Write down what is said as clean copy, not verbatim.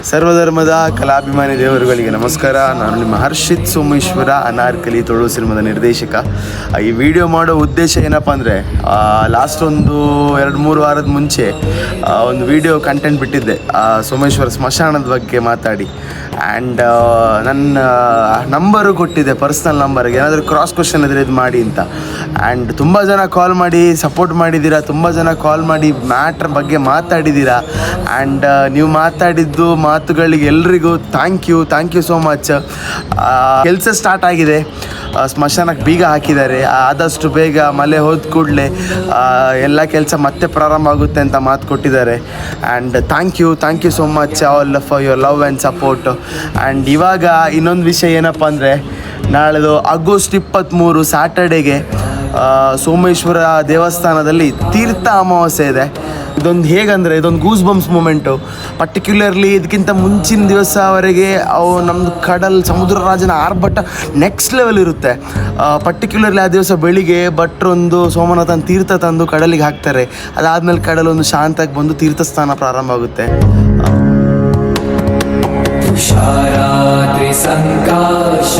ಸರ್ವಧರ್ಮದ ಕಲಾಭಿಮಾನಿ ದೇವರುಗಳಿಗೆ ನಮಸ್ಕಾರ. ನಾನು ನಿಮ್ಮ ಹರ್ಷಿತ್ ಸೋಮೇಶ್ವರ, ಅನಾರ್ಕಲಿ ತುಳು ಸಿನಿಮಾದ ನಿರ್ದೇಶಕ. ಈ ವಿಡಿಯೋ ಮಾಡೋ ಉದ್ದೇಶ ಏನಪ್ಪ ಅಂದರೆ, ಲಾಸ್ಟ್ ಒಂದು 2-3 ವಾರದ ಮುಂಚೆ ಒಂದು ವಿಡಿಯೋ ಕಂಟೆಂಟ್ ಬಿಟ್ಟಿದ್ದೆ ಸೋಮೇಶ್ವರ ಸ್ಮಶಾನದ ಬಗ್ಗೆ ಮಾತಾಡಿ. ಆ್ಯಂಡ್ ನನ್ನ ನಂಬರು ಕೊಟ್ಟಿದ್ದೆ, ಪರ್ಸ್ನಲ್ ನಂಬರ್ಗೆ, ಏನಾದರೂ ಕ್ರಾಸ್ ಕ್ವೆಶ್ಚನ್ ಇದ್ದರೆ ಇದು ಮಾಡಿ ಅಂತ. ಆ್ಯಂಡ್ ತುಂಬ ಜನ ಕಾಲ್ ಮಾಡಿ ಸಪೋರ್ಟ್ ಮಾಡಿದ್ದೀರಾ, ತುಂಬ ಜನ ಕಾಲ್ ಮಾಡಿ ಮ್ಯಾಟ್ರ್ ಬಗ್ಗೆ ಮಾತಾಡಿದ್ದೀರಾ. ಆ್ಯಂಡ್ ನೀವು ಮಾತಾಡಿದ್ದು ಮಾತುಗಳಿಗೆ ಎಲ್ರಿಗೂ ಥ್ಯಾಂಕ್ ಯು ಸೋ ಮಚ್. ಕೆಲಸ ಸ್ಟಾರ್ಟ್ ಆಗಿದೆ, ಸ್ಮಶಾನಕ್ಕೆ ಬೀಗ ಹಾಕಿದ್ದಾರೆ. ಆದಷ್ಟು ಬೇಗ ಮಳೆ ಹೋದ ಕೂಡಲೇ ಎಲ್ಲ ಕೆಲಸ ಮತ್ತೆ ಪ್ರಾರಂಭ ಆಗುತ್ತೆ ಅಂತ ಮಾತು ಕೊಟ್ಟಿದ್ದಾರೆ. And thank you so much all for your love and support. And ಇವಾಗ ಇನ್ನೊಂದು ವಿಷಯ ಏನಪ್ಪ ಅಂದರೆ, ನಾಳೆದು ಆಗಸ್ಟ್ 23 ಸ್ಯಾಟರ್ಡೇಗೆ ಸೋಮೇಶ್ವರ ದೇವಸ್ಥಾನದಲ್ಲಿ ತೀರ್ಥ ಅಮಾವಾಸ್ಯೆ ಇದೆ. ಇದೊಂದು ಹೇಗಂದರೆ, ಇದೊಂದು ಗೂಸ್ ಬಂಪ್ಸ್ ಮೂಮೆಂಟು. ಪರ್ಟಿಕ್ಯುಲರ್ಲಿ ಇದಕ್ಕಿಂತ ಮುಂಚಿನ ದಿವಸವರೆಗೆ ಅವು ನಮ್ಮದು ಸಮುದ್ರ ರಾಜನ ಆರ್ಭಟ ನೆಕ್ಸ್ಟ್ ಲೆವೆಲ್ ಇರುತ್ತೆ. ಪರ್ಟಿಕ್ಯುಲರ್ಲಿ ಆ ದಿವಸ ಬೆಳಿಗ್ಗೆ ಭಟ್ರೊಂದು ಸೋಮನಾಥನ ತೀರ್ಥ ತಂದು ಕಡಲಿಗೆ ಹಾಕ್ತಾರೆ. ಅದಾದಮೇಲೆ ಕಡಲೊಂದು ಶಾಂತಕ್ಕೆ ಬಂದು ತೀರ್ಥಸ್ಥಾನ ಪ್ರಾರಂಭ ಆಗುತ್ತೆ. ಸಂಕಾಶ